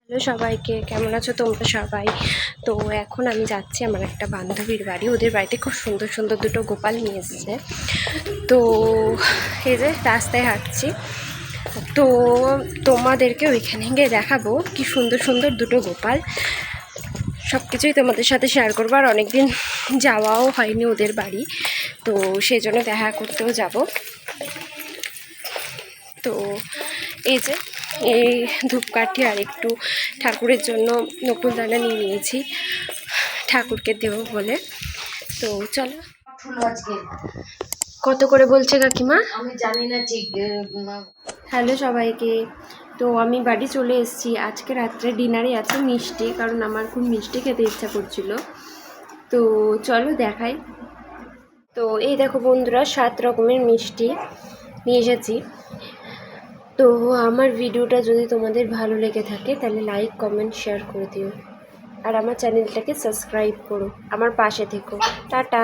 Hello সবাইকে, কেমন আছো তোমরা সবাই? তো এখন আমি যাচ্ছি আমার একটা বান্ধবীর বাড়ি। ওদের বাড়িতে খুব সুন্দর সুন্দর দুটো গোপাল নিয়ে এসেছে। তো এই যে রাস্তায় হাঁটছি, তো তোমাদেরকে ওইখানে গিয়ে দেখাবো কি সুন্দর সুন্দর দুটো গোপাল। সব কিছুই তোমাদের সাথে শেয়ার করবো। আর অনেকদিন যাওয়াও হয়নি ওদের বাড়ি, তো সেই জন্য দেখা করতেও যাব। তো এই যে এই ধূপকাঠি আর একটু ঠাকুরের জন্য নকুলদানা নিয়ে নিয়েছি, ঠাকুরকে দেবো বলে। তো চলো। কত করে বলছে কাকিমা? আমি জানি না ঠিক। হ্যালো সবাইকে, তো আমি বাড়ি চলে এসেছি। আজকে রাত্রে ডিনারে আছে মিষ্টি, কারণ আমার খুব মিষ্টি খেতে ইচ্ছা করছিল। তো চলো দেখাই। তো এই দেখো বন্ধুরা, 7 রকমের মিষ্টি নিয়ে এসেছি। তো আমার ভিডিওটা যদি তোমাদের ভালো লেগে থাকে তাহলে লাইক কমেন্ট শেয়ার করে দিও, আর আমার চ্যানেলটাকে সাবস্ক্রাইব করো, আমার পাশে থেকো। টাটা।